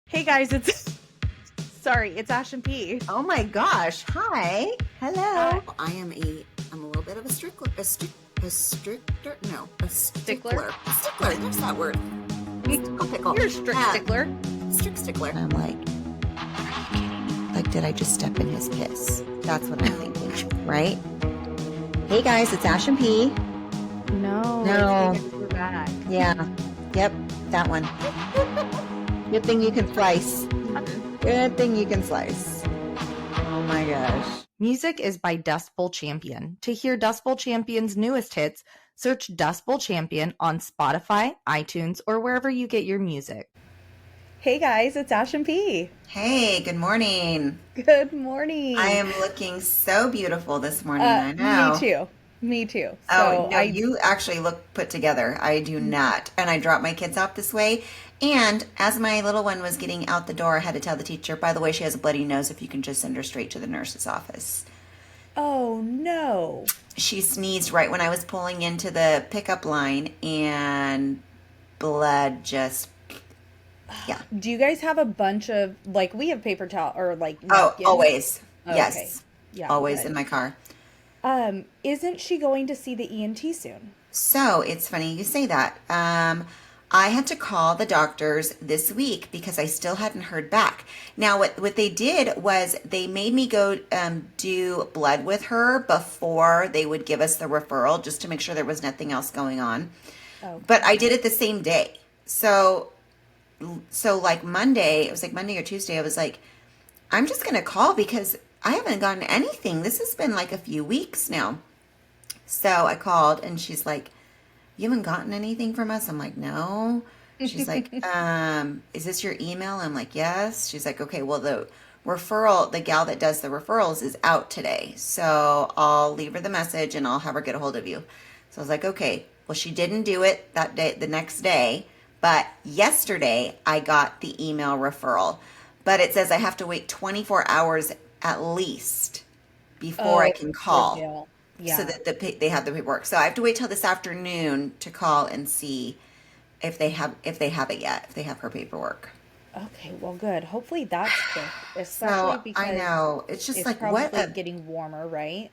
Hey guys, it's Ash and P. Oh my gosh. Hi. Hi. Hello. I'm a little bit of a stickler. A stricter? No, a Stickler? stickler. A stickler. There's that word. Pickle. You're a strict Yeah. stickler. Strict stickler. I'm like, did I just step in his piss? That's what I'm thinking, right? Hey guys, it's Ash and P. No. No. It's we're back. Yeah. Yep. That one. Good thing you can slice. Good thing you can slice. Oh my gosh. Music is by Dust Bowl Champion. To hear Dust Bowl Champion's newest hits, search Dust Bowl Champion on Spotify, iTunes, or wherever you get your music. Hey guys, it's Ash and P. Hey, good morning. Good morning. I am looking so beautiful this morning. I know. Me too. Oh, no, you actually look put together. I do not. And I dropped my kids off this way. And as my little one was getting out the door, I had to tell the teacher, by the way, she has a bloody nose, if you can just send her straight to the nurse's office. Oh no. She sneezed right when I was pulling into the pickup line, and blood just, yeah. Do you guys have a bunch of we have paper towel or Oh, napkins? always. Okay. Yes. Yeah, Always good. in my car. Isn't she going to see the ENT soon? So it's funny you say that. I had to call the doctors this week because I still hadn't heard back. Now, what they did was they made me go do blood with her before they would give us the referral, just to make sure there was nothing else going on. Oh, But I did it the same day. So like Monday, it was like Monday or Tuesday, I was like, I'm just going to call because I haven't gotten anything. This has been like a few weeks now. So I called and she's like, you haven't gotten anything from us? I'm like, no. She's like, is this your email? I'm like, yes. She's like, okay, well, the gal that does the referrals is out today. So I'll leave her the message and I'll have her get a hold of you. So I was like, okay. Well, she didn't do it that day, the next day. But yesterday I got the email referral. But it says I have to wait 24 hours at least before I can good call, deal. so Yeah. that they have the paperwork. So I have to wait till this afternoon to call and see if they have it yet, if they have her paperwork. Okay, well, good. Hopefully that's quick, especially So I because know it's just it's like what probably a getting warmer, right?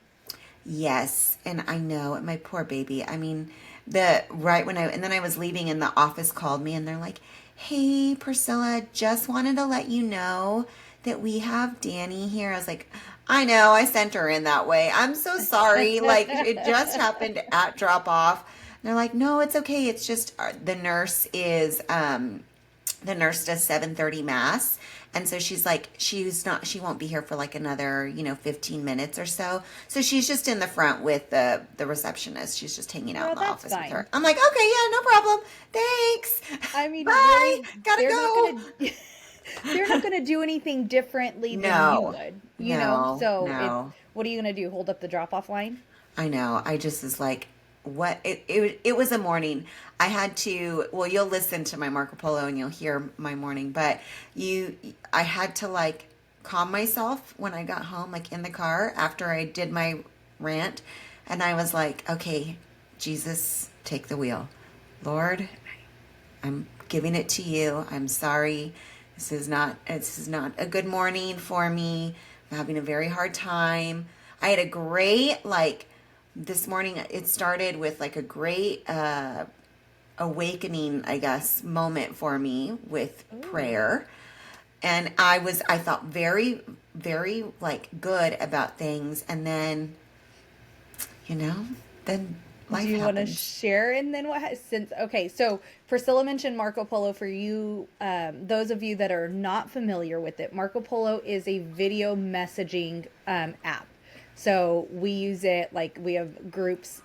yes, and I know, and my poor baby. I mean, the right when I and then I was leaving and the office called me and they're like, "Hey, Priscilla, just wanted to let you know that we have Dani here." I was like, "I know, I sent her in that way. I'm so sorry. Like it just happened at drop off." And they're like, "No, it's okay. It's just the nurse does 7:30 mass, and so she's like she won't be here for like another 15 minutes or so, so she's just in the front with the receptionist. She's just hanging out No, in the that's office with fine. her." I'm like, okay, yeah, no problem, thanks. I mean, Bye, really, gotta they're not go. gonna they're not gonna do anything differently than you No, would, no, So no. what are you gonna do? Hold up the drop-off line? I know. I just was like, what? It was a morning. I had to, well, you'll listen to my Marco Polo and you'll hear my morning, but I had to like calm myself when I got home, like in the car after I did my rant. And I was like, okay, Jesus, take the wheel. Lord, I'm giving it to you. I'm sorry. This is not a good morning for me. I'm having a very hard time. I had a great this morning. It started with like a great awakening, I guess, moment for me with Ooh. prayer. And I thought very, very like good about things. And you know, then Do life you want to happens. share? And then since, okay, so Priscilla mentioned Marco Polo for you, those of you that are not familiar with it. Marco Polo is a video messaging app. So we use it, like we have groups,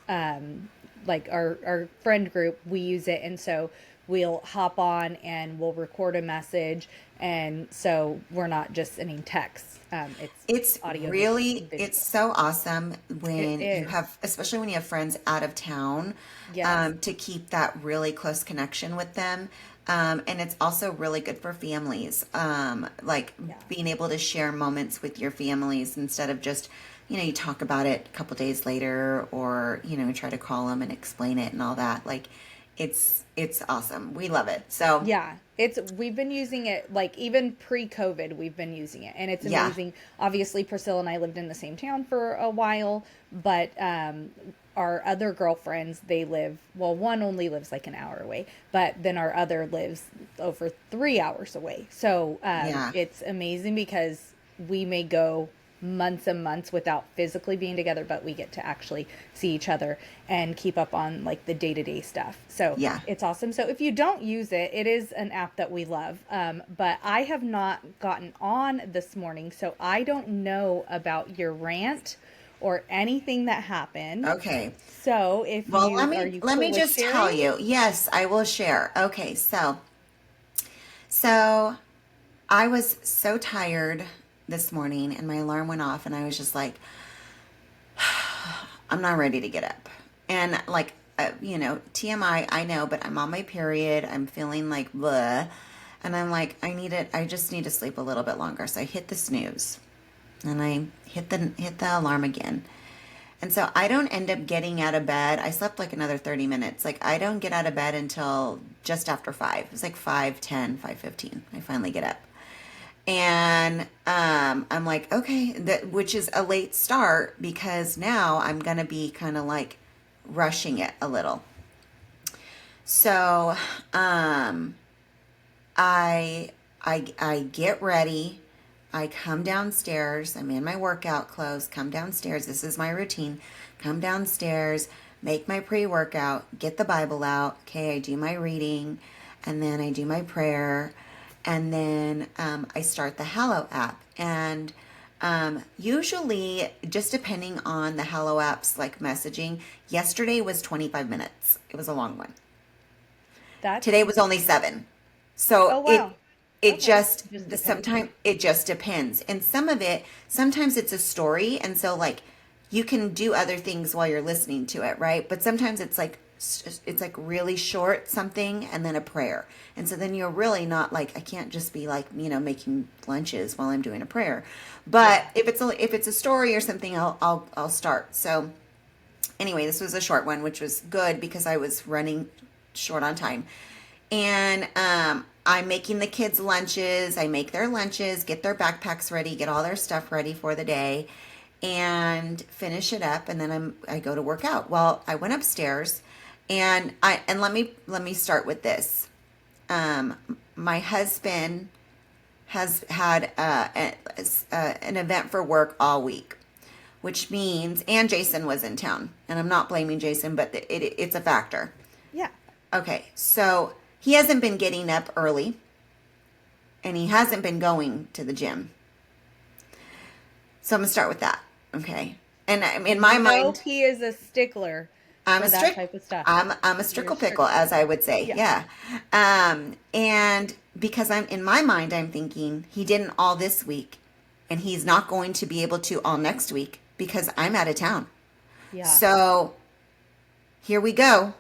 like our friend group, we use it. And so we'll hop on and we'll record a message. And so we're not just sending texts. It's It's audio, really, it's visual. so awesome It when you is. have, especially when you have friends out of town, Yes. to keep that really close connection with them. And it's also really good for families, like Yeah. being able to share moments with your families instead of just, you talk about it a couple days later, or, try to call them and explain it and all that. Like, It's awesome. We love it. So Yeah, we've been using it like even pre-COVID, we've been using it, and it's yeah. amazing. Obviously, Priscilla and I lived in the same town for a while, but our other girlfriends, they live, well, one only lives like an hour away, but then our other lives over 3 hours away. So Yeah. it's amazing because we may go months and months without physically being together, but we get to actually see each other and keep up on like the day-to-day stuff. So Yeah. it's awesome. So if you don't use it, it is an app that we love. But I have not gotten on this morning, so I don't know about your rant or anything that happened. Okay. So if Well, you are you let cool me with just tell sharing? you. Yes, I will share. Okay, so I was so tired this morning and my alarm went off and I was just like I'm not ready to get up. And like TMI, I know, but I'm on my period. I'm feeling like blah. And I'm like I just need to sleep a little bit longer. So I hit the snooze and I hit the alarm again. And so I don't end up getting out of bed. I slept like another 30 minutes. Like I don't get out of bed until just after 5. It's like 5:10, 5:15. I finally get up. And I'm like, okay, which is a late start because now I'm going to be kind of like rushing it a little. So I get ready. I come downstairs. I'm in my workout clothes. Come downstairs. This is my routine. Come downstairs, make my pre-workout, get the Bible out. Okay, I do my reading, and then I do my prayer, and then I start the Hallow app. And usually, just depending on the Hallow app's like messaging, yesterday was 25 minutes. It was a long one. Today That's was only 7. So oh wow. it Okay. just Just depends. sometimes it just depends. And some of it sometimes it's a story and so like you can do other things while you're listening to it, right? But sometimes it's like really short something and then a prayer. And so then you're really not like I can't just be like, making lunches while I'm doing a prayer. But Yeah. if it's a story or something I'll start. So anyway, this was a short one, which was good because I was running short on time. And I'm making the kids lunches. I make their lunches, get their backpacks ready, get all their stuff ready for the day, and finish it up. And then I go to work out. Well, I went upstairs, and let me start with this. My husband has had an event for work all week, which means, and Jason was in town, and I'm not blaming Jason, but it's a factor. Yeah. Okay, so he hasn't been getting up early, and he hasn't been going to the gym. So I'm gonna start with that. Okay, and in And my you know mind, he is a stickler I'm for a that strict type of stuff. I'm a You're a strickle pickle, strict as I would say. yeah. Yeah. And because I'm in my mind, I'm thinking he didn't all this week, and he's not going to be able to all next week because I'm out of town. Yeah. So here we go.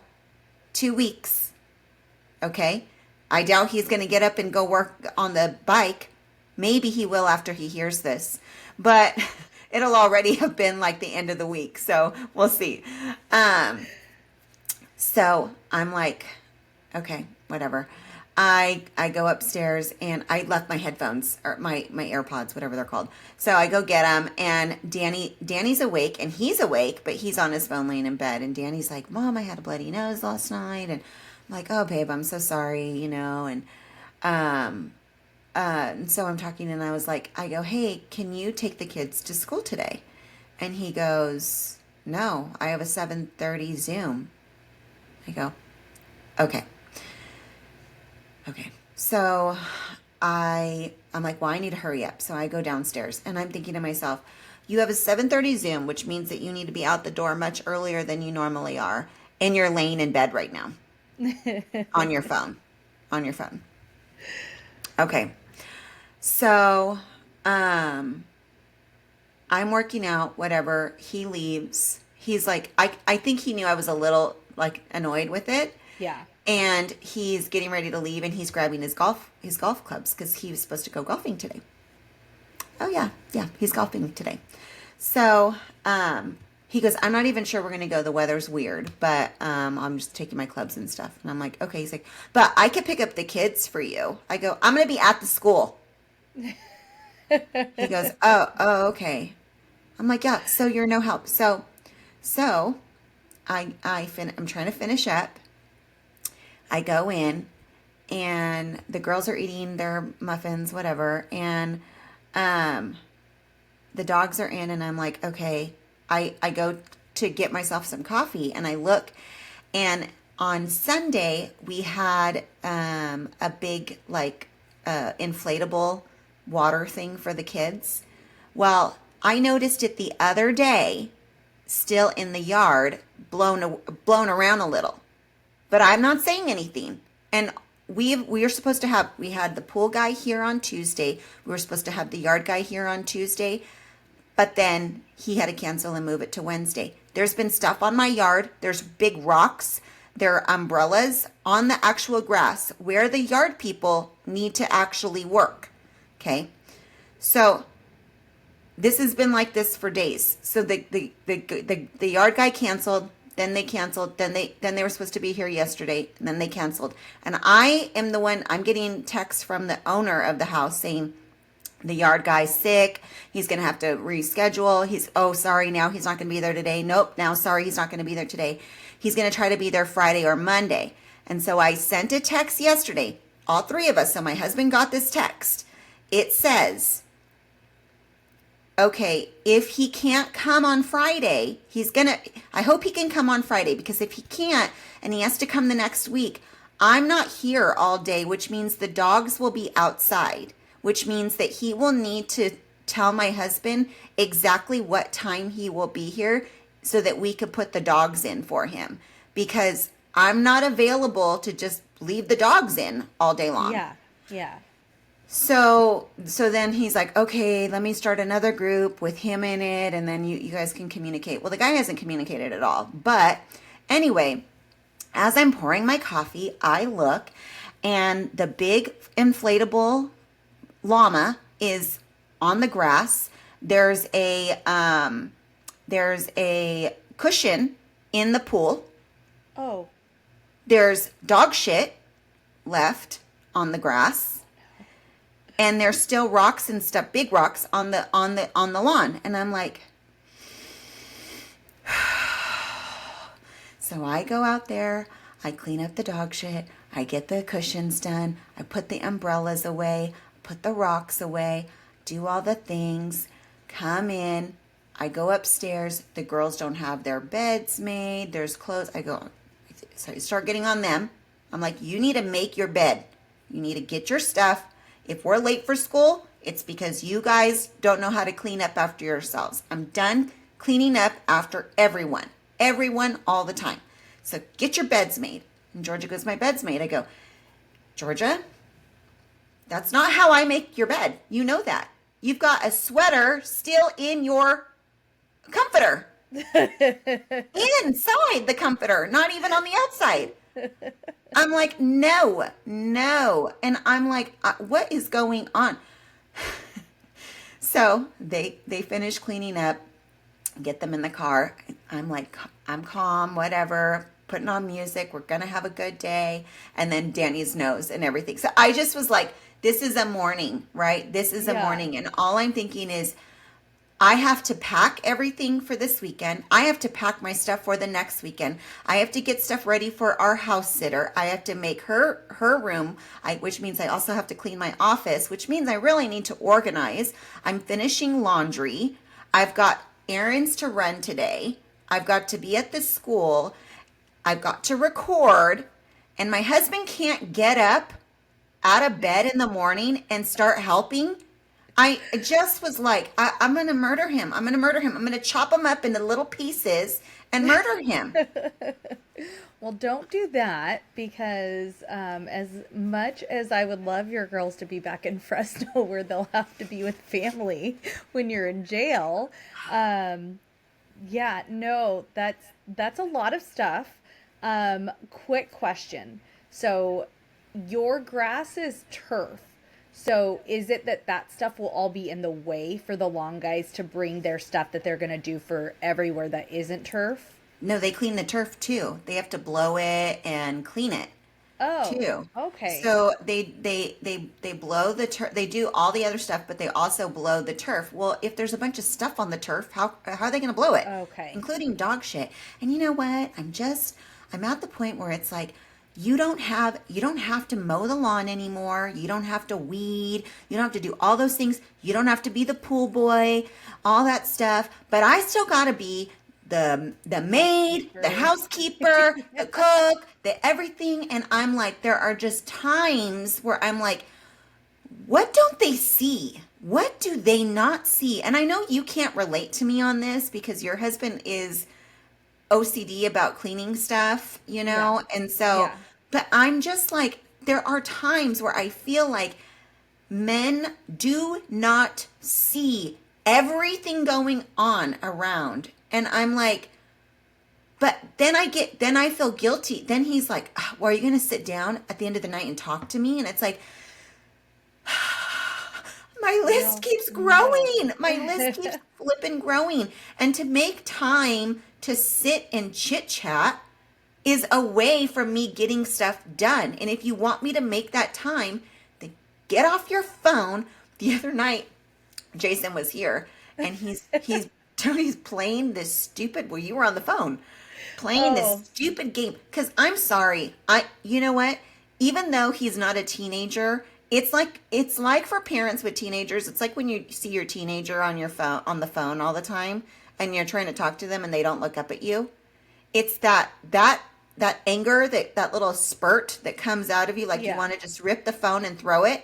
2 weeks. Okay. I doubt he's going to get up and go work on the bike. Maybe he will after he hears this, but it'll already have been like the end of the week. So we'll see. Um, so I'm like, okay, whatever. I go upstairs and I left my headphones or my AirPods, whatever they're called. So I go get them and Danny's awake and he's awake, but he's on his phone laying in bed. And Danny's like, Mom, I had a bloody nose last night. And I'm like, oh, babe, I'm so sorry, um, and so I'm talking and I go, hey, can you take the kids to school today? And he goes, no, I have a 7:30 Zoom. I go, okay. Okay. So I'm like, well, I need to hurry up. So I go downstairs and I'm thinking to myself, you have a 7:30 Zoom, which means that you need to be out the door much earlier than you normally are. And you're laying in bed right now on your phone. On your phone. Okay. So I'm working out, whatever. He leaves. He's like, I think he knew I was a little like annoyed with it. Yeah. And he's getting ready to leave and he's grabbing his golf clubs because he was supposed to go golfing today. Oh yeah, he's golfing today. So He goes, I'm not even sure we're going to go. The weather's weird, but I'm just taking my clubs and stuff. And I'm like, okay. He's like, but I could pick up the kids for you. I go, I'm going to be at the school. He goes, okay. I'm like, yeah, so you're no help. So I'm trying to finish up. I go in and the girls are eating their muffins, whatever. And the dogs are in and I'm like, okay. I go to get myself some coffee and I look, and on Sunday we had a big inflatable water thing for the kids. Well, I noticed it the other day, still in the yard, blown around a little, but I'm not saying anything. And we had the pool guy here on Tuesday. We were supposed to have the yard guy here on Tuesday. But then he had to cancel and move it to Wednesday. There's been stuff on my yard. There's big rocks. There are umbrellas on the actual grass where the yard people need to actually work. Okay. So this has been like this for days. So the yard guy canceled. Then they canceled. Then they were supposed to be here yesterday. And then they canceled. And I am the one, I'm getting texts from the owner of the house saying, the yard guy's sick. He's going to have to reschedule. Sorry, now he's not going to be there today. Nope, now sorry, he's not going to be there today. He's going to try to be there Friday or Monday. And so I sent a text yesterday, all three of us. So my husband got this text. It says, okay, if he can't come on Friday, I hope he can come on Friday, because if he can't and he has to come the next week, I'm not here all day, which means the dogs will be outside, which means that he will need to tell my husband exactly what time he will be here so that we could put the dogs in for him, because I'm not available to just leave the dogs in all day long. Yeah. Yeah. So then he's like, okay, let me start another group with him in it, and then you guys can communicate. Well, the guy hasn't communicated at all. But anyway, as I'm pouring my coffee, I look, and the big inflatable llama is on the grass. There's a cushion in the pool. Oh. There's dog shit left on the grass. And there's still rocks and stuff, big rocks on the lawn. And I'm like, so I go out there, I clean up the dog shit, I get the cushions done, I put the umbrellas away, put the rocks away, do all the things, come in, I go upstairs, the girls don't have their beds made, there's clothes, so I start getting on them. I'm like, you need to make your bed. You need to get your stuff. If we're late for school, it's because you guys don't know how to clean up after yourselves. I'm done cleaning up after everyone all the time. So get your beds made. And Georgia goes, my bed's made. I go, Georgia, that's not how I make your bed. You know that. You've got a sweater still in your comforter. Inside the comforter, not even on the outside. I'm like, no. And I'm like, what is going on? So they finish cleaning up, get them in the car. I'm like, I'm calm, whatever, putting on music. We're going to have a good day. And then Dani's nose and everything. So I just was like, this is a morning, right? This is a morning. And all I'm thinking is, I have to pack everything for this weekend. I have to pack my stuff for the next weekend. I have to get stuff ready for our house sitter. I have to make her room, which means I also have to clean my office, which means I really need to organize. I'm finishing laundry. I've got errands to run today. I've got to be at the school. I've got to record. And my husband can't get up out of bed in the morning and start helping. I just was like, I'm going to murder him. I'm going to chop him up into little pieces and murder him. Well, don't do that, because as much as I would love your girls to be back in Fresno where they'll have to be with family when you're in jail, yeah, no, that's a lot of stuff. Quick question. So your grass is turf. So is it that that stuff will all be in the way for the long guys to bring their stuff that they're going to do for everywhere that isn't turf? No, they clean the turf too. They have to blow it and clean it Oh, too. okay. So they blow the turf. They do all the other stuff, but they also blow the turf. Well, if there's a bunch of stuff on the turf, how are they going to blow it, Okay. including dog shit? And you know what? I'm at the point where it's like you don't have to mow the lawn anymore. You don't have to weed. You don't have to do all those things. You don't have to be the pool boy, all that stuff. But I still got to be the maid, the Housekeeper. housekeeper, the cook, the everything. And I'm like, there are just times where I'm like, what don't they see? What do they not see? And I know you can't relate to me on this because your husband is OCD about cleaning stuff, you Yeah. know? And so, Yeah. but I'm just like, there are times where I feel like men do not see everything going on around. And I'm like, but then I feel guilty. Then he's like, "Ah, well, are you going to sit down at the end of the night and talk to me?" And it's like, my list No. keeps No. growing. My list keeps flipping growing. And to make time to sit and chit chat is a way for me getting stuff done. And if you want me to make that time, then get off your phone. The other night, Jason was here and he's Tony's playing this stupid, well, you were on the phone playing this Oh, stupid game. Cause I'm sorry. You know what? Even though he's not a teenager, it's like for parents with teenagers, it's like when you see your teenager on your phone, on the phone all the time and you're trying to talk to them and they don't look up at you. It's that anger, that little spurt that comes out of you, like you yeah. want to just rip the phone and throw it.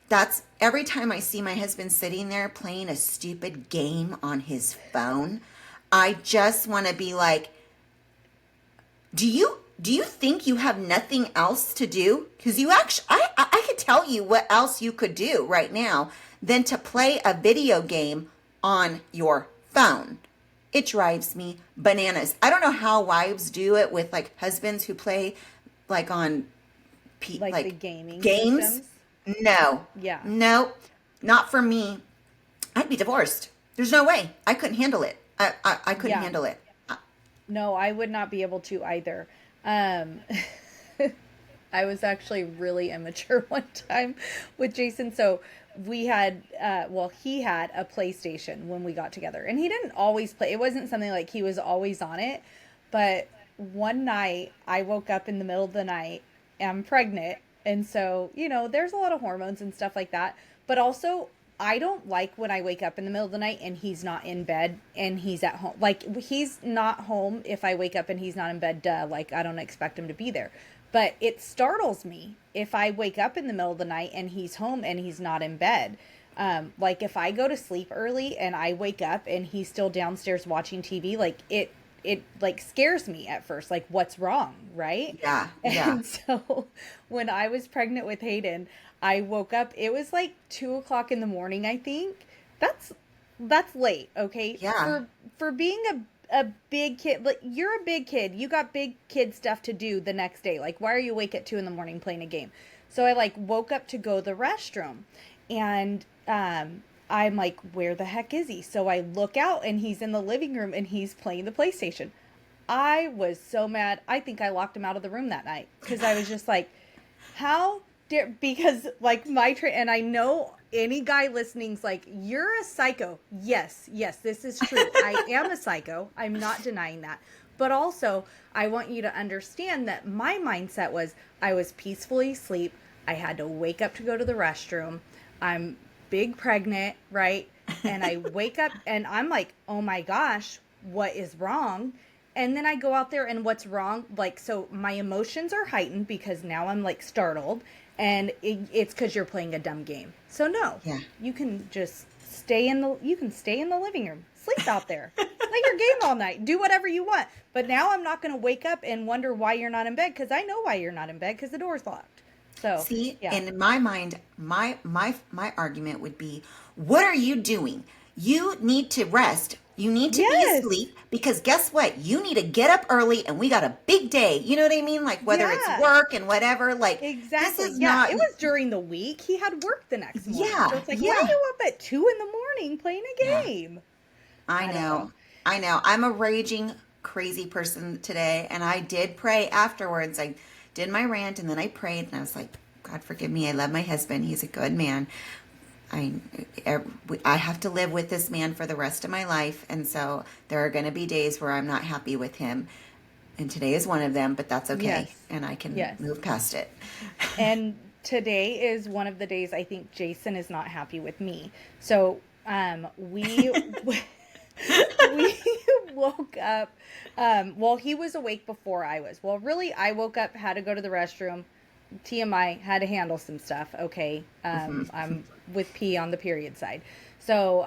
That's every time I see my husband sitting there playing a stupid game on his phone, I just want to be like, do you think you have nothing else to do? Because you actually, I could tell you what else you could do right now than to play a video game on your phone. It drives me bananas. I don't know how wives do it with like husbands who play like on Like the like gaming games. systems. No, Yeah. no, not for me. I'd be divorced. There's no way. I couldn't handle it. I couldn't Yeah. handle it. No, I would not be able to either. Um, I was actually really immature one time with Jason. So we had, well, he had a PlayStation when we got together, and he didn't always play. It wasn't something like he was always on it. But one night, I woke up in the middle of the night. I'm pregnant, and so there's a lot of hormones and stuff like that. But also, I don't like when I wake up in the middle of the night and he's not in bed and he's at home. Like, he's not home if I wake up and he's not in bed, duh. Like, I don't expect him to be there. But it startles me if I wake up in the middle of the night and he's home and he's not in bed. Like, if I go to sleep early and I wake up and he's still downstairs watching TV, like, it like scares me at first, like, what's wrong, right? Yeah, yeah, And so when I was pregnant with Hayden, I woke up, it was like 2 o'clock in the morning, I think. that's that's late, okay, yeah. for being a big kid. Like, you're a big kid, you got big kid stuff to do the next day. Like, why are you awake at 2 in the morning playing a game? So I like woke up to go to the restroom, and I'm like, where the heck is he? So I look out and he's in the living room and he's playing the PlayStation. I was so mad. I think I locked him out of the room that night because I was just like, how dare, because like and I know any guy listening's like, you're a psycho. Yes, yes, this is true. I am a psycho. I'm not denying that. But also, I want you to understand that my mindset was I was peacefully asleep. I had to wake up to go to the restroom. I'm big pregnant, right? And I wake up and I'm like, oh my gosh, what is wrong? And then I go out there and what's wrong? Like, so my emotions are heightened because now I'm like startled, and it's because you're playing a dumb game. So no, Yeah. you can just stay in the living room, sleep out there, play your game all night, do whatever you want. But now I'm not going to wake up and wonder why you're not in bed, because I know why you're not in bed, because the door's locked. So See, yeah, and in my mind, my argument would be, what are you doing? You need to rest. You need to be Yes. asleep because guess what? You need to get up early and we got a big day. You know what I mean? Like whether it's Yeah. work and whatever, like this Exactly. is Yeah. not, It was during the week. He had work the next morning. So yeah, it's like, why are yeah, you up at 2 in the morning playing a yeah. game? I I don't know. know. I know. I'm a raging crazy person today and I did pray afterwards. I did my rant and then I prayed and I was like, God forgive me. I love my husband. He's a good man. I I have to live with this man for the rest of my life, and so there are going to be days where I'm not happy with him, and today is one of them. But that's okay, Yes. and I can Yes. move past it. And today is one of the days I think Jason is not happy with me. So, we we woke up. Well, he was awake before I was. Well, really, I woke up, had to go to the restroom. TMI, had to handle some stuff. Okay, I'm with P on the period side. So,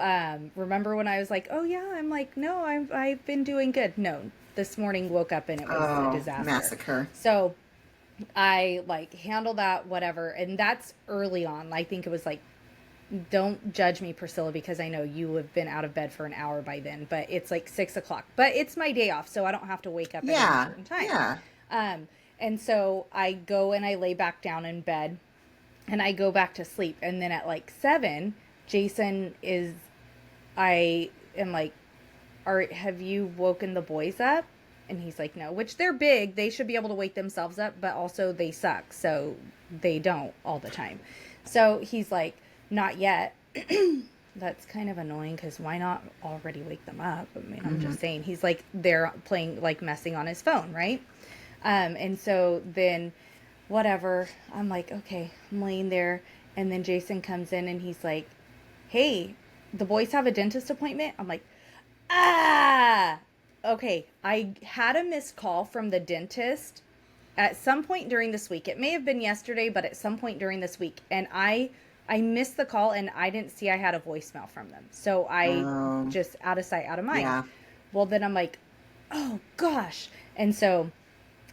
remember when I was like, "Oh yeah," I'm like, "No, I've been doing good." No, this morning woke up and it was a Oh, disaster. massacre! So I like handle that whatever, and that's early on. I think it was like, don't judge me, Priscilla, because I know you have been out of bed for an hour by then, but it's like 6 o'clock. But it's my day off, so I don't have to wake up at any Yeah, certain time. yeah. Um, and so I go and I lay back down in bed and I go back to sleep. And then at like 7, Jason is, I am like, have you woken the boys up? And he's like, no, which they're big. They should be able to wake themselves up, but also they suck. So they don't all the time. So he's like, not yet. That's kind of annoying because why not already wake them up? I mean, I'm Mm-hmm. just saying. He's like, they're playing, like messing on his phone, right? And so then, whatever, I'm like, okay, I'm laying there. And then Jason comes in and he's like, hey, the boys have a dentist appointment. I'm like, ah, okay. I had a missed call from the dentist at some point during this week. It may have been yesterday, but at some point during this week. And I missed the call and I didn't see I had a voicemail from them. So I Um, just out of sight, out of mind. yeah. Well, then I'm like, oh gosh. And so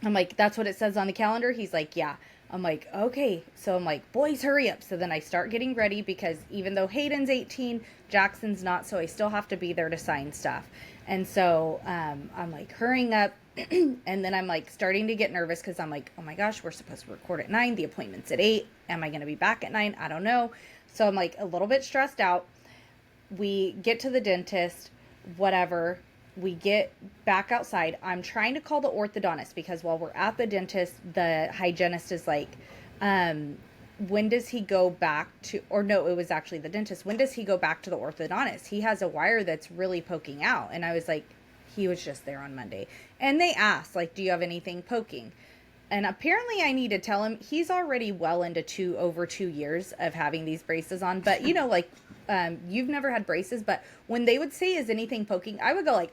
I'm like, that's what it says on the calendar. He's like, yeah. I'm like, okay. So I'm like, boys, hurry up. So then I start getting ready because even though Hayden's 18, Jackson's not. So I still have to be there to sign stuff. And so I'm like hurrying up. And then I'm like starting to get nervous because I'm like, oh my gosh, we're supposed to record at 9. The appointment's at 8. Am I going to be back at 9? I don't know. So I'm like a little bit stressed out. We get to the dentist, whatever. We get back outside. I'm trying to call the orthodontist because while we're at the dentist, the hygienist is like, when does he go back to, or no, it was actually the dentist. When does he go back to the orthodontist? He has a wire that's really poking out. And I was like, he was just there on Monday. And they asked, like, do you have anything poking? And apparently I need to tell him he's already well into over 2 years of having these braces on. But you know, like, you've never had braces, but when they would say, is anything poking, I would go like,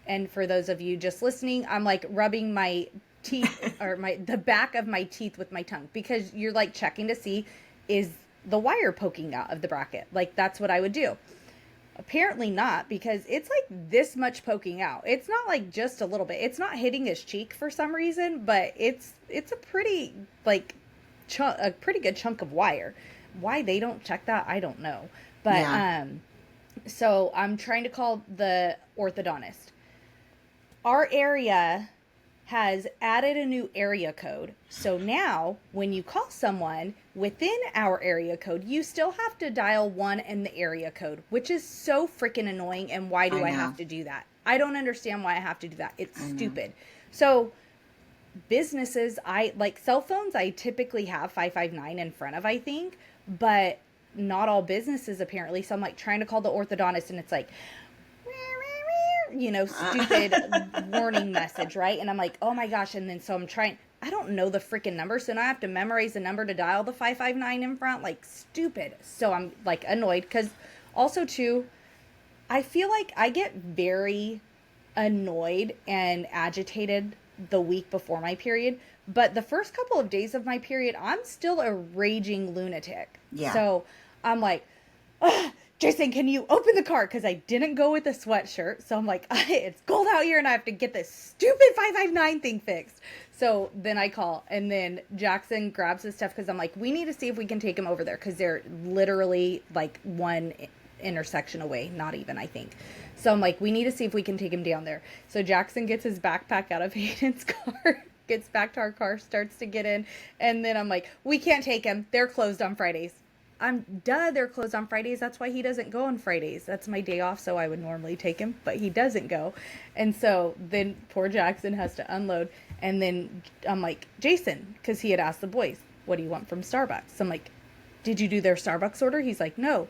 and for those of you just listening, I'm like rubbing my teeth or the back of my teeth with my tongue because you're like checking to see, is the wire poking out of the bracket? Like that's what I would do. Apparently not, because it's like this much poking out. It's not like just a little bit. It's not hitting his cheek for some reason, but it's a pretty like a pretty good chunk of wire. Why they don't check that, I don't know. But Yeah. so I'm trying to call the orthodontist. Our area has added a new area code. So now when you call someone within our area code, you still have to dial 1 in the area code, which is so freaking annoying. And why I do I know. have to do that? I don't understand why I have to do that. It's I know. stupid. So businesses, I like cell phones, I typically have 559 in front of, I think, but not all businesses apparently. So I'm like trying to call the orthodontist and it's like, stupid warning message, right? And I'm like, oh my gosh. And then so I'm trying, I don't know the freaking number. So now I have to memorize the number to dial the 559 in front, like stupid. So I'm like annoyed because also too, I feel like I get very annoyed and agitated the week before my period. But the first couple of days of my period, I'm still a raging lunatic. Yeah. So I'm like, ugh, Jason, can you open the car? Because I didn't go with a sweatshirt. So I'm like, it's cold out here and I have to get this stupid 559 thing fixed. So then I call and then Jackson grabs his stuff because I'm like, we need to see if we can take him over there because they're literally like intersection away, not even, I think. So I'm like, we need to see if we can take him down there. So Jackson gets his backpack out of Hayden's car, gets back to our car, starts to get in, and then I'm like, we can't take him. They're closed on Fridays. They're closed on Fridays. That's why he doesn't go on Fridays. That's my day off, so I would normally take him, but he doesn't go. And so then poor Jackson has to unload. And then I'm like, Jason, because he had asked the boys, what do you want from Starbucks? So I'm like, did you do their Starbucks order? He's like, no.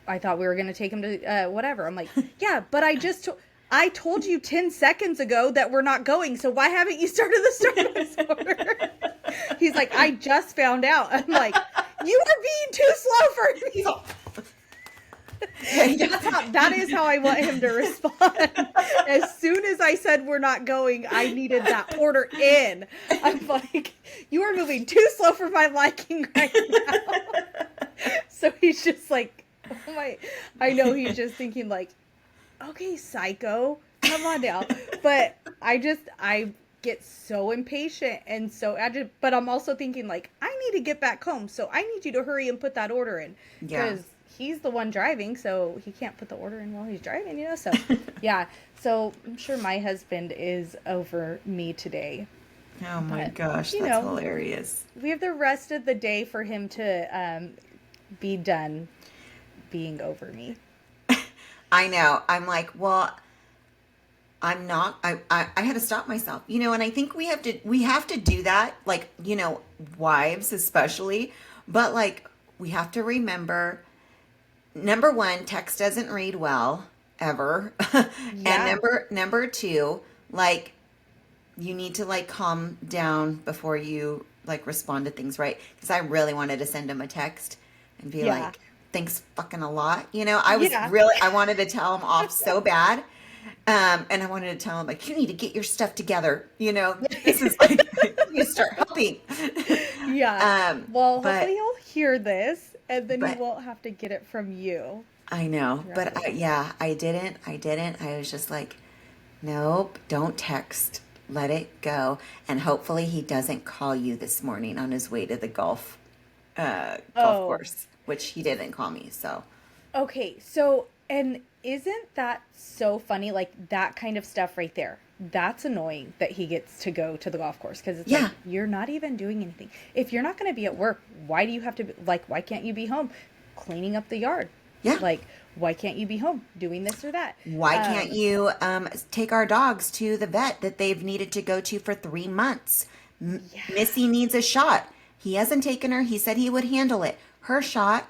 I thought we were going to take him to whatever. I'm like, yeah, but I told you 10 seconds ago that we're not going, so why haven't you started the Starbucks order? He's like, I just found out. I'm like, you are being too slow for me. That is how I want him to respond. As soon as I said we're not going, I needed that order in. I'm like, you are moving too slow for my liking right now. So he's just like, oh my, I know he's just thinking like, okay, psycho, come on now. But I get so impatient and so agitated, but I'm also thinking like, I need to get back home, so I need you to hurry and put that order in, because he's the one driving, so he can't put the order in while he's driving, so yeah. So I'm sure my husband is over me today. Oh my gosh, that's hilarious. We have the rest of the day for him to be done being over me. I know. I'm like, well, I'm not, I had to stop myself, and I think we have to do that, like, wives especially, but like, we have to remember, number one, text doesn't read well ever. And number two, like, you need to like calm down before you like respond to things, right? Because I really wanted to send him a text and be like, thanks fucking a lot. I wanted to tell him off so bad. And I wanted to tell him, like, you need to get your stuff together. This is like, you start helping. Yeah. Well, hopefully he'll hear this, and then he won't have to get it from you. I know. Right. But I didn't. I was just like, nope, don't text. Let it go. And hopefully he doesn't call you this morning on his way to the golf course, which he didn't call me. So. Okay. So, and isn't that so funny? Like, that kind of stuff right there. That's annoying that he gets to go to the golf course, because it's like, you're not even doing anything. If you're not going to be at work, why do you have to be, like, why can't you be home cleaning up the yard? Yeah. Like, why can't you be home doing this or that? Why can't you take our dogs to the vet that they've needed to go to for 3 months? Missy needs a shot. He hasn't taken her. He said he would handle it. Her shot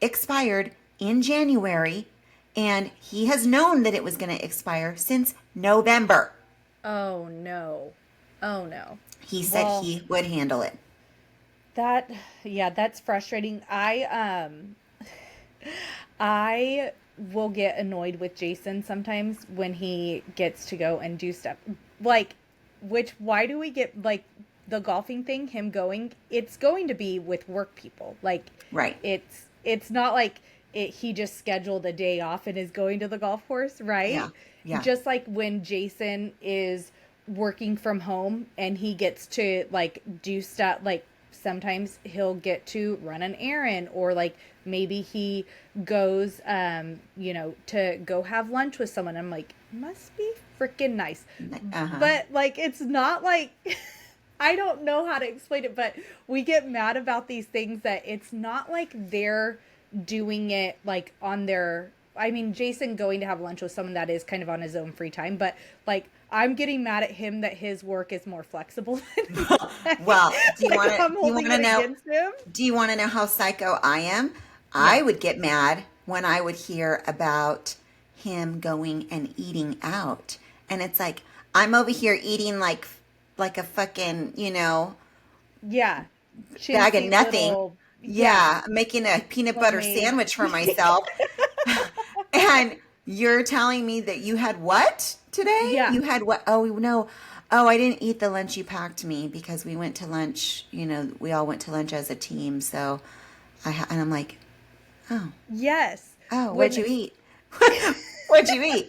expired in January, and he has known that it was going to expire since November. Oh, no. He said he would handle it. That's frustrating. I will get annoyed with Jason sometimes when he gets to go and do stuff. Like, why do we get, like, the golfing thing, him going, it's going to be with work people. Like, right. It's not like he just scheduled a day off and is going to the golf course, right? Yeah. Just like when Jason is working from home and he gets to, like, do stuff, like, sometimes he'll get to run an errand, or like maybe he goes, to go have lunch with someone. I'm like, must be freaking nice. But like, it's not like, I don't know how to explain it, but we get mad about these things that it's not like they're doing it like on their, I mean, Jason going to have lunch with someone, that is kind of on his own free time, but like, I'm getting mad at him that his work is more flexible than mine. Well, do you want to know? Do you want to know how psycho I am? Yeah. I would get mad when I would hear about him going and eating out, and it's like, I'm over here eating like a fucking, bag of nothing. Making a peanut butter sandwich for myself, and you're telling me that you had what today? Yeah. You had what? Oh, no. Oh, I didn't eat the lunch you packed me because we went to lunch. We all went to lunch as a team. So and I'm like, oh. Yes. Oh, what'd you eat? What'd you eat?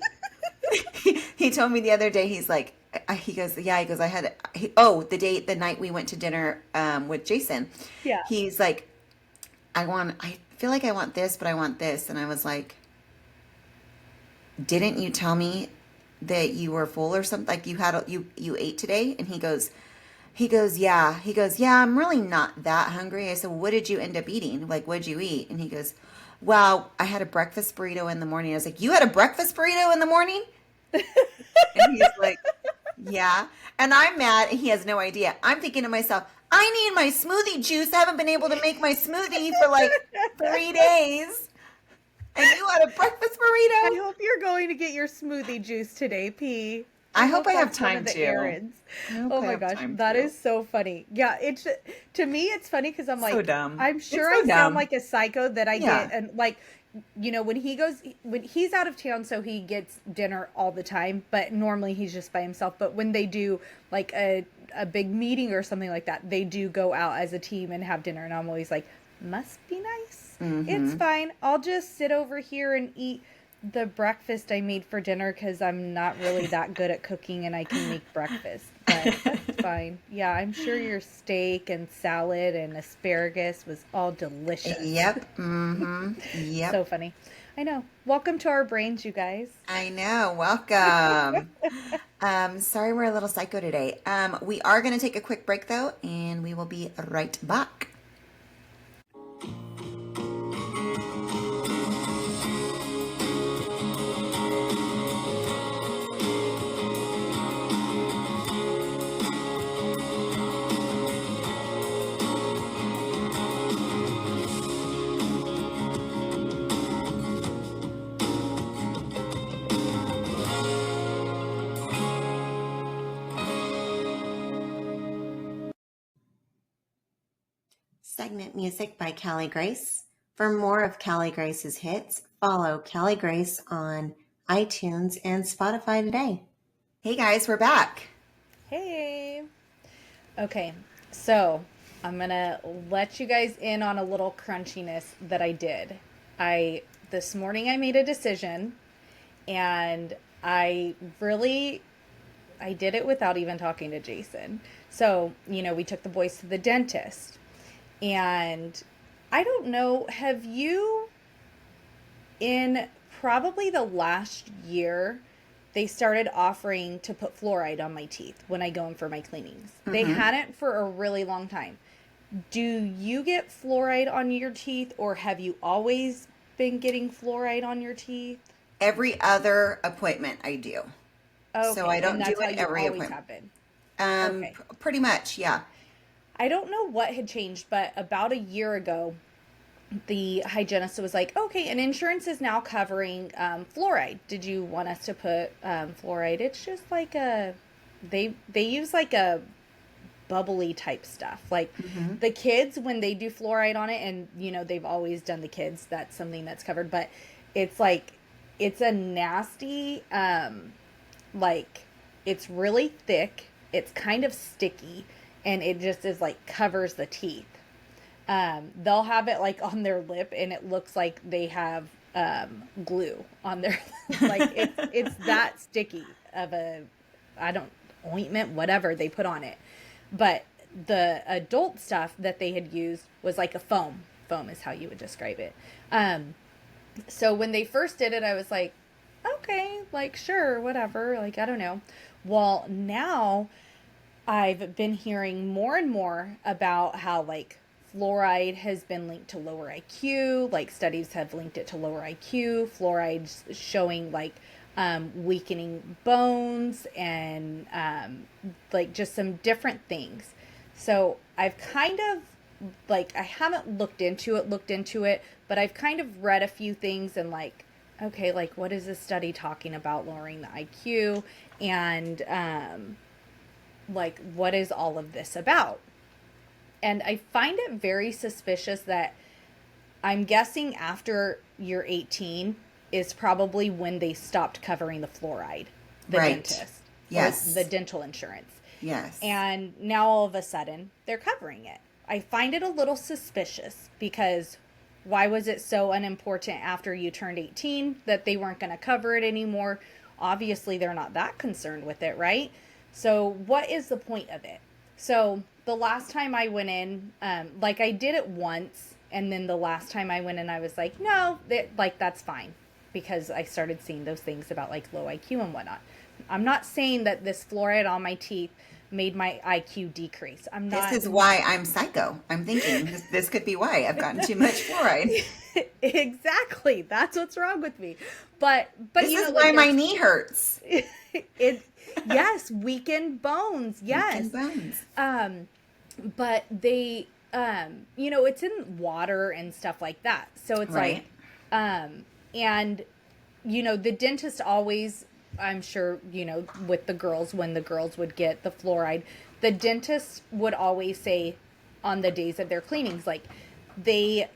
He told me the other day, he's like, he goes, I had, the night we went to dinner with Jason. Yeah. He's like, I feel like I want this, but I want this. And I was like, didn't you tell me that you were full or something? Like you ate today? And yeah. He goes, yeah, I'm really not that hungry. I said, what did you end up eating? Like, what'd you eat? And he goes, well, I had a breakfast burrito in the morning. I was like, you had a breakfast burrito in the morning? And he's like, yeah. And I'm mad and he has no idea. I'm thinking to myself, I need my smoothie juice. I haven't been able to make my smoothie for like 3 days. And you had a breakfast I burrito? hope you're going to get your smoothie juice today, P. I I hope hope I have that's one of time the to. errands. I hope Oh I my have gosh, time that to. is so funny. Yeah, it's to me it's funny because I'm So like, dumb. I'm It's sure so I sound dumb. like a psycho that I Yeah. get and like, when he's out of town, so he gets dinner all the time, but normally he's just by himself. But when they do like a big meeting or something like that, they do go out as a team and have dinner, and I'm always like, must be nice. It's Mm-hmm. fine. I'll just sit over here and eat the breakfast I made for dinner because I'm not really that good at cooking and I can make breakfast. But that's fine. Yeah, I'm sure your steak and salad and asparagus was all delicious. Yep. Mm-hmm. So Yep. funny. I know. Welcome to our brains, you guys. I know. Welcome. Sorry we're a little psycho today. We are going to take a quick break though, and we will be right back. Segment music by Callie Grace. For more of Callie Grace's hits, follow Callie Grace on iTunes and Spotify today. Hey guys, we're back. Hey. Okay, so I'm gonna let you guys in on a little crunchiness that I did. I This morning I made a decision, and I did it without even talking to Jason. So, we took the boys to the dentist. And I don't know, have you, in probably the last year, they started offering to put fluoride on my teeth when I go in for my cleanings. They hadn't for a really long time. Do you get fluoride on your teeth, or have you always been getting fluoride on your teeth? Every other appointment I do. So I Okay, and don't do that's how it you every always appointment. have been. Okay. Pretty much, yeah. I don't know what had changed, but about a year ago, the hygienist was like, okay, and insurance is now covering fluoride. Did you want us to put fluoride? It's just like they use like a bubbly type stuff. Like Mm-hmm. the kids, when they do fluoride on it, and they've always done the kids, that's something that's covered, but it's like, it's a nasty, like, it's really thick, it's kind of sticky, and it just is like covers the teeth. They'll have it like on their lip, and it looks like they have glue on their like it's that sticky of a, I don't, ointment, whatever they put on it. But the adult stuff that they had used was like a foam. Foam is how you would describe it. So when they first did it, I was like, okay, like, sure, whatever, like, I don't know. Well, now I've been hearing more and more about how, like, fluoride has been linked to lower IQ. Like, studies have linked it to lower IQ. Fluoride's showing, like, weakening bones and, like, just some different things. So I've kind of, like, I haven't looked into it, but I've kind of read a few things and, like, okay, like, what is this study talking about lowering the IQ? And, like, what is all of this about? And I find it very suspicious that, I'm guessing after you're 18 is probably when they stopped covering the fluoride, the Right. dentist, or the Yes. dental insurance. Yes. And now all of a sudden they're covering it. I find it a little suspicious because why was it so unimportant after you turned 18 that they weren't going to cover it anymore? Obviously, they're not that concerned with it, right? So, what is the point of it? So, the last time I went in, like, I did it once And then the last time I went and I was like, no, like that's fine, because I started seeing those things about like low IQ and whatnot. I'm not saying that this fluoride on my teeth made my IQ decrease. I'm This not. is why I'm psycho. I'm thinking this could be why I've gotten too much fluoride. Exactly. That's what's wrong with me. But This you is know, why like my there's knee hurts. it yes, weakened bones. Weakened Yes. bones. But they you know, it's in water and stuff like that. So it's like Right. and you know, the dentist always, I'm sure, you know, with the girls, when the girls would get the fluoride, the dentist would always say on the days of their cleanings, like they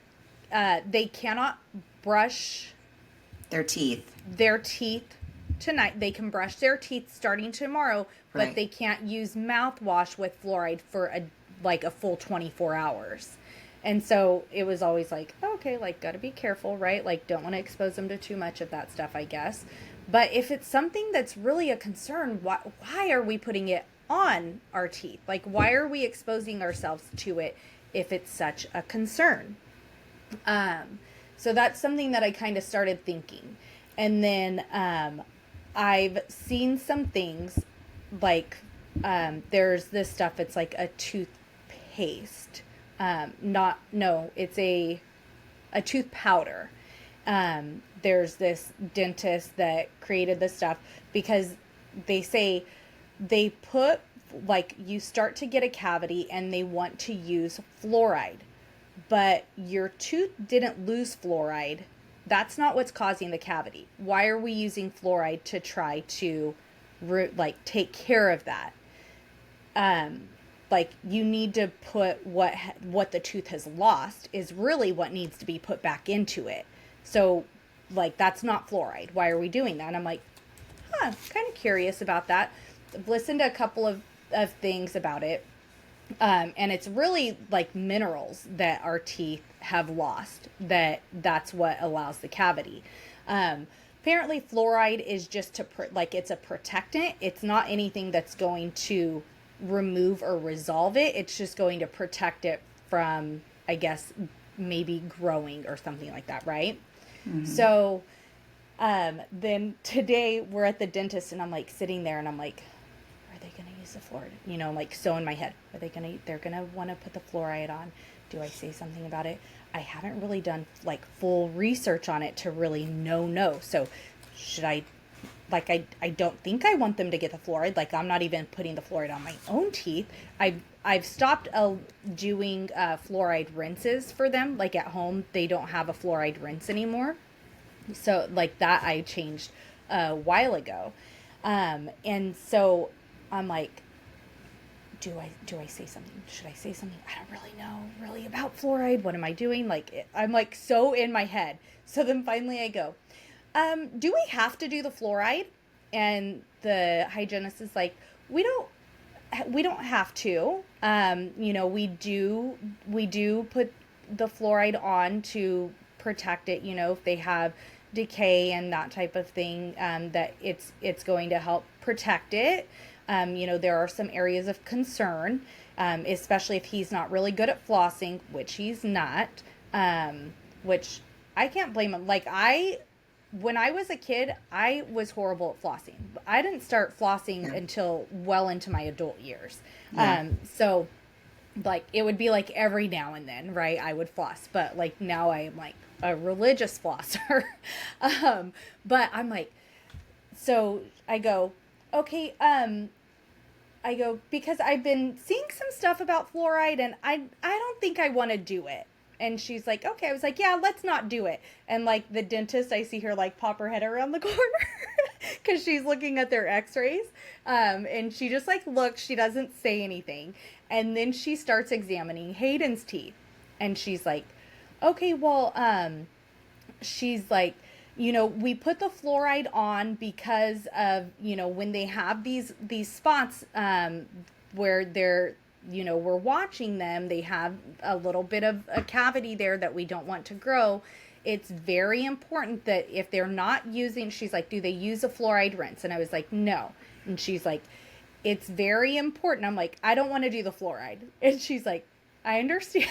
they cannot brush Their teeth. their teeth tonight. They can brush their teeth starting tomorrow, but Right. they can't use mouthwash with fluoride for a full 24 hours. And so it was always like, okay, like got to be careful, right? Like don't want to expose them to too much of that stuff, I guess. But if it's something that's really a concern, why are we putting it on our teeth? Like why are we exposing ourselves to it if it's such a concern? So that's something that I kind of started thinking. And then I've seen some things like there's this stuff, it's like a toothpaste. Not, no, it's a tooth powder. There's this dentist that created this stuff because they say they put, like, you start to get a cavity and they want to use fluoride, but your tooth didn't lose fluoride. That's not what's causing the cavity. Why are we using fluoride to try to like take care of that? Like you need to put what the tooth has lost is really what needs to be put back into it. So like that's not fluoride. Why are we doing that? And I'm like, kind of curious about that. I've listened to a couple of things about it. And it's really like minerals that our teeth have lost, that's what allows the cavity. Apparently fluoride is just to like it's a protectant. It's not anything that's going to remove or resolve it. It's just going to protect it from, I guess, maybe growing or something like that, right? So then today we're at the dentist and I'm like sitting there and I'm like, are they going to use the fluoride? You know, like so in my head, they're going to want to put the fluoride on. Do I say something about it? I haven't really done like full research on it to really know. So should I, like, I don't think I want them to get the fluoride. Like I'm not even putting the fluoride on my own teeth. I've stopped doing fluoride rinses for them. Like at home, they don't have a fluoride rinse anymore. So like that I changed a while ago. And so I'm like, do I say something? Should I say something? I don't really know really about fluoride. What am I doing? Like I'm like so in my head. So then finally I go, do we have to do the fluoride? And the hygienist is like, we don't have to. You know, we do put the fluoride on to protect it, you know, if they have decay and that type of thing, that it's going to help protect it. You know, there are some areas of concern, especially if he's not really good at flossing, which he's not, which I can't blame him. Like when I was a kid, I was horrible at flossing. I didn't start flossing until well into my adult years. So like it would be like every now and then, right? I would floss, but like now I am like a religious flosser. But I'm like, so I go, okay, I go, because I've been seeing some stuff about fluoride and I don't think I want to do it. And she's like, okay. I was like, yeah, let's not do it. And like the dentist, I see her like pop her head around the corner because she's looking at their x-rays. And she just like looks, she doesn't say anything. And then she starts examining Hayden's teeth. And she's like, okay, well, she's like, you know, we put the fluoride on because of, you know, when they have these spots where they're, you know, we're watching them, they have a little bit of a cavity there that we don't want to grow. It's very important that if they're not using, she's like, do they use a fluoride rinse? And I was like, no. And she's like, it's very important. I'm like, I don't want to do the fluoride. And she's like, I understand.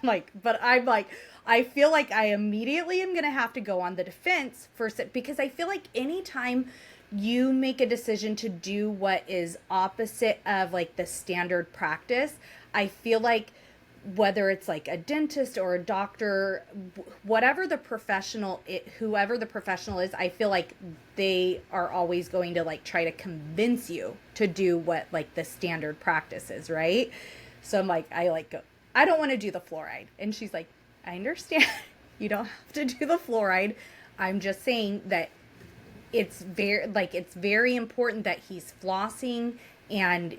But I feel like I immediately am going to have to go on the defense first because I feel like anytime you make a decision to do what is opposite of like the standard practice, I feel like whether it's like a dentist or a doctor, whatever the professional, whoever the professional is, I feel like they are always going to like try to convince you to do what like the standard practice is, right? So I'm like, I like go, I don't want to do the fluoride. And she's like, I understand. You don't have to do the fluoride. I'm just saying that it's very important that he's flossing, and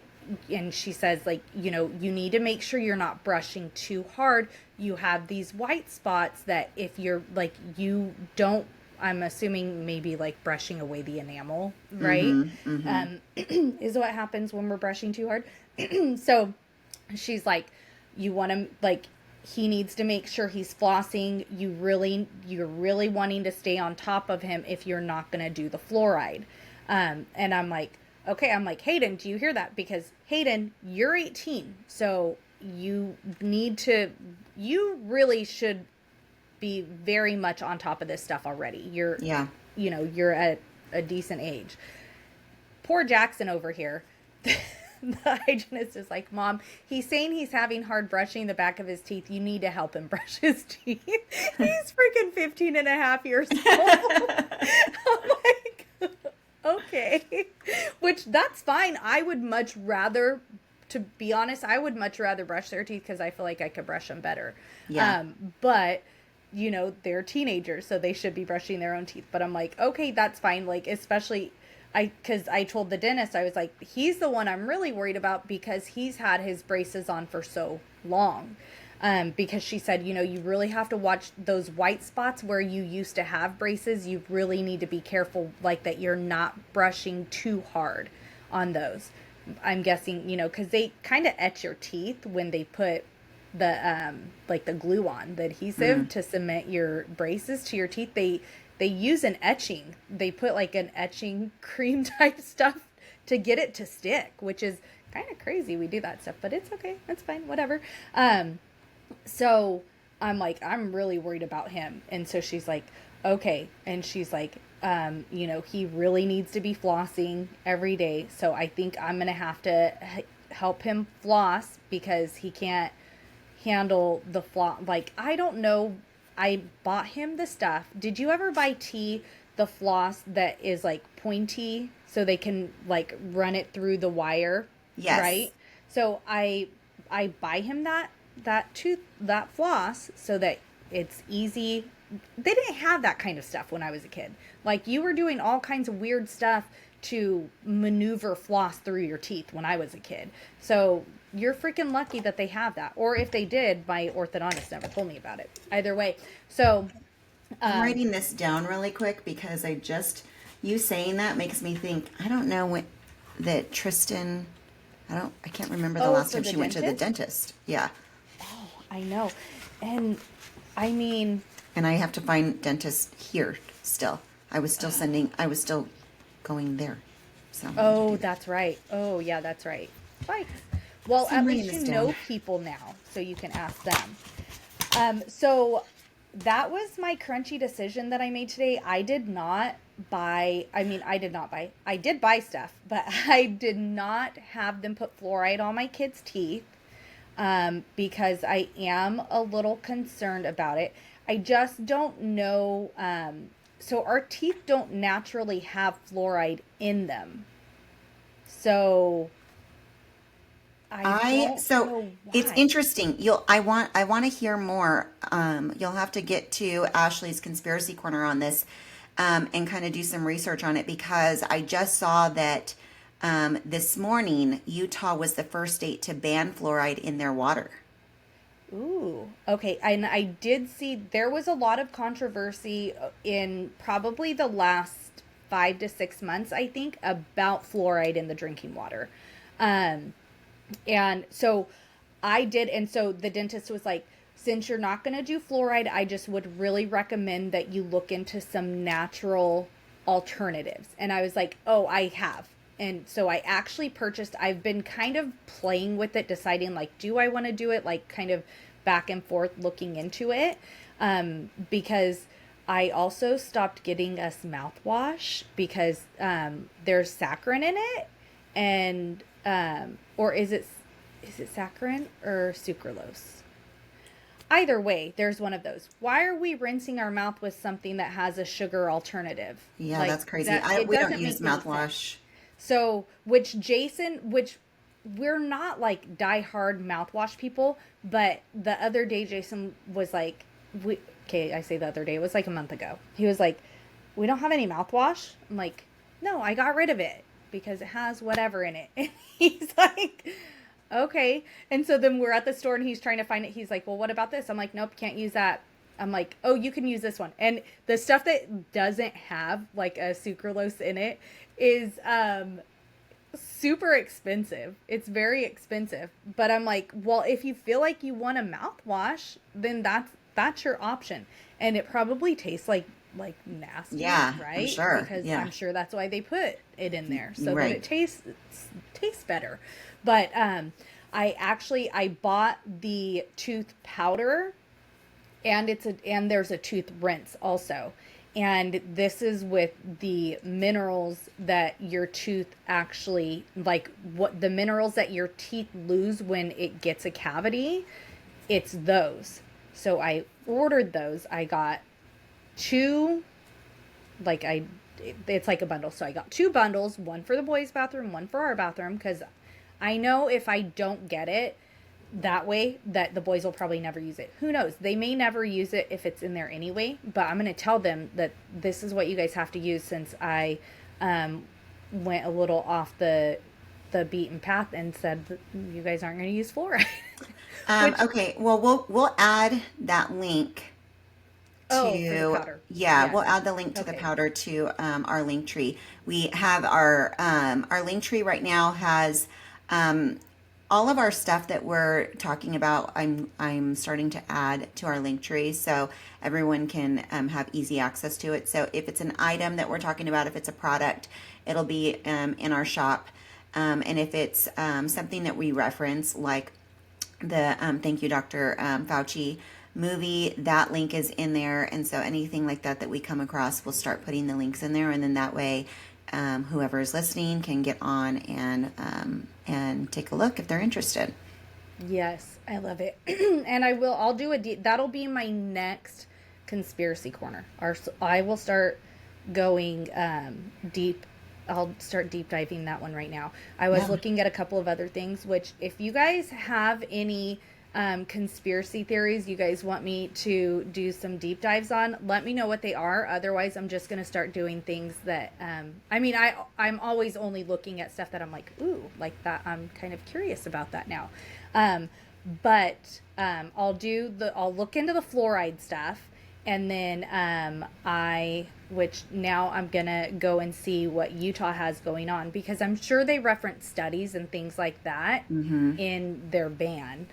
she says, like, you know, you need to make sure you're not brushing too hard. You have these white spots that if you're like, you don't, I'm assuming maybe like brushing away the enamel, right? Is what happens when we're brushing too hard. So she's like, you want to like, he needs to make sure he's flossing. You're really wanting to stay on top of him if you're not going to do the fluoride. And I'm like, okay, I'm like, Hayden, do you hear that? Because Hayden, you're 18. So you really should be very much on top of this stuff already. Yeah. You know, you're at a decent age. Poor Jackson over here. The hygienist is like, Mom, he's saying he's having hard brushing the back of his teeth. You need to help him brush his teeth. He's freaking 15 and a half years old. I'm like, okay. Which, that's fine. I would much rather, to be honest, I would much rather brush their teeth because I feel like I could brush them better. Yeah. But, you know, they're teenagers, so they should be brushing their own teeth. But I'm like, okay, that's fine. Like, especially... because I told the dentist, I was like, he's the one I'm really worried about because he's had his braces on for so long. Because she said, you know, you really have to watch those white spots where you used to have braces. You really need to be careful, like, that you're not brushing too hard on those. I'm guessing, you know, because they kind of etch your teeth when they put the, like, the glue on, the adhesive to cement your braces to your teeth. They use an etching. They put like an etching cream type stuff to get it to stick, which is kind of crazy. We do that stuff, but it's okay. It's fine. Whatever. So I'm like, I'm really worried about him. And so she's like, okay. And she's like, you know, he really needs to be flossing every day. So I think I'm going to have to help him floss because he can't handle the floss. Like, I don't know. I bought him the stuff. Did you ever buy the floss that is like pointy so they can like run it through the wire? Yes. Right? So I buy him that floss so that it's easy. They didn't have that kind of stuff when I was a kid. Like, you were doing all kinds of weird stuff to maneuver floss through your teeth when I was a kid. So you're freaking lucky that they have that. Or if they did, my orthodontist never told me about it. Either way. So I'm writing this down really quick because you saying that makes me think, I don't know that Tristan, I can't remember the last time she went to the dentist. Yeah. Oh, I know. And I mean. And I have to find dentist here still. I was still going there. So oh, that's right. Oh, yeah, that's right. Right. Well, at least you know people now, so you can ask them. So that was my crunchy decision that I made today. I did buy stuff, but I did not have them put fluoride on my kids' teeth because I am a little concerned about it. I just don't know. So our teeth don't naturally have fluoride in them. So it's interesting. I want to hear more. You'll have to get to Ashley's conspiracy corner on this, and kind of do some research on it because I just saw that this morning Utah was the first state to ban fluoride in their water. Ooh, okay. And I did see there was a lot of controversy in probably the last 5 to 6 months, I think, about fluoride in the drinking water. And so so the dentist was like, since you're not going to do fluoride, I just would really recommend that you look into some natural alternatives. And I was like, oh, I have. And so I actually purchased, I've been kind of playing with it, deciding like, do I want to do it? Like kind of back and forth looking into it. Because I also stopped getting us mouthwash because there's saccharin in it. And, or is it saccharin or sucralose? Either way, there's one of those. Why are we rinsing our mouth with something that has a sugar alternative? Yeah, Like that's crazy. that, it We don't doesn't use make any sense. mouthwash. So, which we're not like die hard mouthwash people, but the other day Jason was like, okay, I say the other day, it was like a month ago. He was like, we don't have any mouthwash. I'm like, no, I got rid of it because it has whatever in it. And he's like, okay. And so then we're at the store and he's trying to find it. He's like, well, what about this? I'm like, nope, can't use that. I'm like, oh, you can use this one. And the stuff that doesn't have like a sucralose in it is super expensive. It's very expensive. But I'm like, well, if you feel like you want a mouthwash, then that's your option. And it probably tastes like nasty, Yeah, I'm right? sure. Because Yeah. I'm sure that's why they put it in there so that it Right. tastes better. But I bought the tooth powder and there's a tooth rinse also. And this is with the minerals that your tooth actually, like what the minerals that your teeth lose when it gets a cavity, it's those. So I ordered those. I got two, like it's like a bundle. So I got two bundles, one for the boys' bathroom, one for our bathroom, because I know if I don't get it that way, that the boys will probably never use it. Who knows? They may never use it if it's in there anyway, but I'm going to tell them that this is what you guys have to use, since I went a little off the beaten path and said that you guys aren't going to use fluoride. Which, Okay. Well, we'll add that link oh, for the to, powder. yeah, Yes. we'll add the link to the Okay. powder to our link tree. We have our link tree right now has um, all of our stuff that we're talking about. I'm starting to add to our link tree so everyone can have easy access to it. So if it's an item that we're talking about, if it's a product, it'll be in our shop. And if it's something that we reference, like the Thank You, Dr. Fauci movie, that link is in there. And so anything like that that we come across, we'll start putting the links in there. And then that way, whoever is listening can get on and take a look if they're interested. Yes, I love it. And I'll do that'll be my next conspiracy corner. I will start going deep. I'll start deep diving that one right now. I was Yeah. looking at a couple of other things, which if you guys have any conspiracy theories you guys want me to do some deep dives on, let me know what they are. Otherwise, I'm just going to start doing things that, I'm always only looking at stuff that I'm like, ooh, like that. I'm kind of curious about that now. But I'll look into the fluoride stuff. And then which now I'm going to go and see what Utah has going on, because I'm sure they reference studies and things like that in their ban.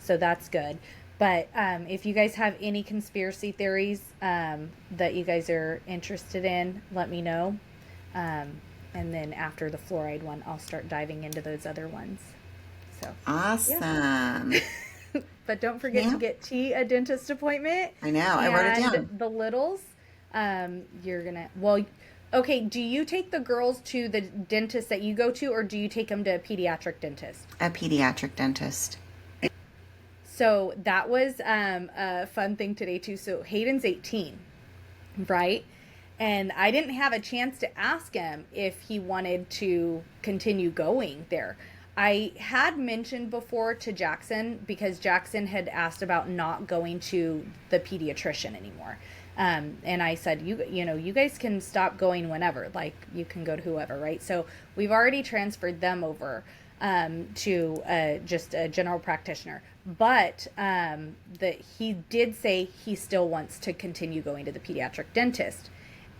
So that's good. But if you guys have any conspiracy theories that you guys are interested in, let me know. And then after the fluoride one, I'll start diving into those other ones. So, yeah. Awesome. But don't forget to Yeah, get T a dentist appointment. I know. I wrote it And down. the littles, well, okay, do you take the girls to the dentist that you go to, or do you take them to a pediatric dentist? A pediatric dentist. So that was a fun thing today too. So Hayden's 18, right? And I didn't have a chance to ask him if he wanted to continue going there. I had mentioned before to Jackson, because Jackson had asked about not going to the pediatrician anymore. And I said, you guys can stop going whenever, like you can go to whoever, right? So we've already transferred them over to just a general practitioner. But that he did say he still wants to continue going to the pediatric dentist.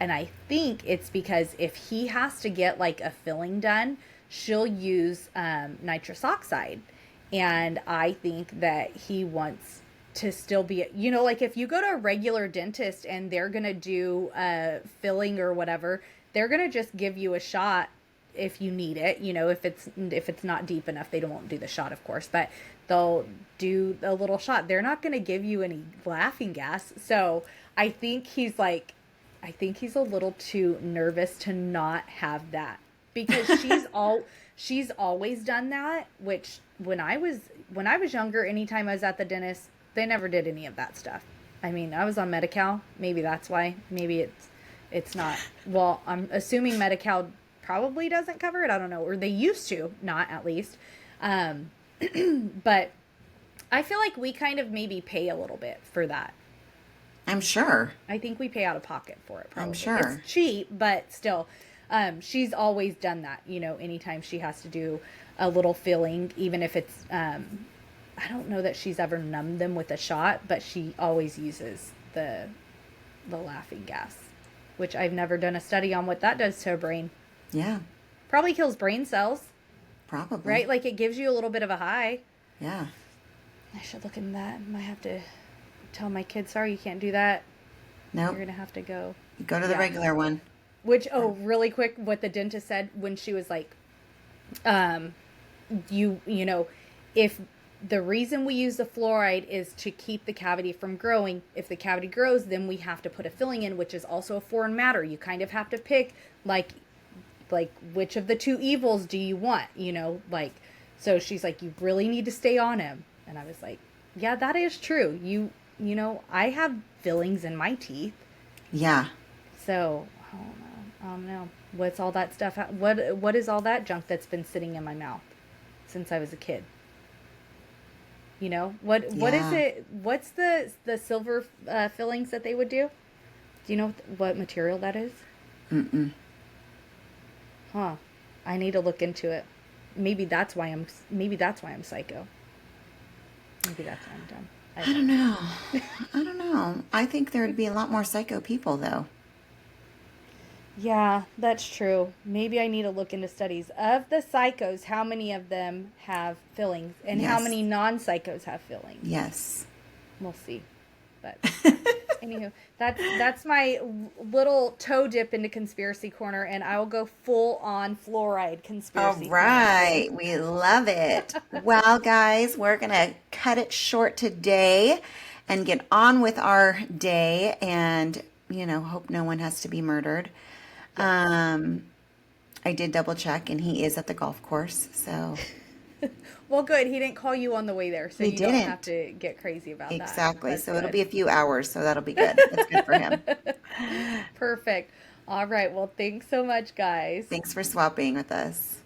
And I think it's because if he has to get like a filling done, she'll use nitrous oxide. And I think that he wants to still be, like if you go to a regular dentist and they're going to do filling or whatever, they're going to just give you a shot if you need it. If it's not deep enough, they won't do the shot, of course, but they'll do a little shot. They're not going to give you any laughing gas. So I think he's a little too nervous to not have that, because she's always done that. Which when I was younger, anytime I was at the dentist, they never did any of that stuff. I mean, I was on Medi-Cal. Maybe that's why. Maybe it's not. Well, I'm assuming Medi-Cal probably doesn't cover it. I don't know, or they used to, not at least. But I feel like we kind of maybe pay a little bit for that. I'm sure. I think we pay out of pocket for it, probably. I'm sure. It's cheap, but still, she's always done that. Anytime she has to do a little filling, even if it's, I don't know that she's ever numbed them with a shot, but she always uses the laughing gas, which I've never done a study on what that does to a brain. Yeah. Probably kills brain cells, Probably. right? Like, it gives you a little bit of a high. Yeah. I should look into that. I might have to tell my kids, sorry, you can't do that. Nope. You're going to have to go. Go to the regular one. Which, really quick, what the dentist said when she was like, if the reason we use the fluoride is to keep the cavity from growing, if the cavity grows, then we have to put a filling in, which is also a foreign matter. You kind of have to pick, like which of the two evils do you want, so she's like, you really need to stay on him. And I was like, yeah, that is true. I have fillings in my teeth. Yeah. So, I don't know. What's all that stuff? What is all that junk that's been sitting in my mouth since I was a kid? What is it? What's the silver fillings that they would do? Do you know what material that is? Mm-mm. Huh. I need to look into it. Maybe that's why I'm psycho. Maybe that's why I'm dumb. I don't know. I don't know. I think there would be a lot more psycho people, though. Yeah, that's true. Maybe I need to look into studies of the psychos. How many of them have fillings, and how many non-psychos have fillings? Yes. We'll see. But anywho, that's my little toe dip into conspiracy corner, and I will go full on fluoride conspiracy. All right. We love it. Well, guys, we're going to cut it short today and get on with our day, and, hope no one has to be murdered. I did double check, and he is at the golf course, so. Well, good. He didn't call you on the way there, so you don't have to get crazy about that. Exactly. So it'll be a few hours, so that'll be good. That's good for him. Perfect. All right. Well, thanks so much, guys. Thanks for swapping with us.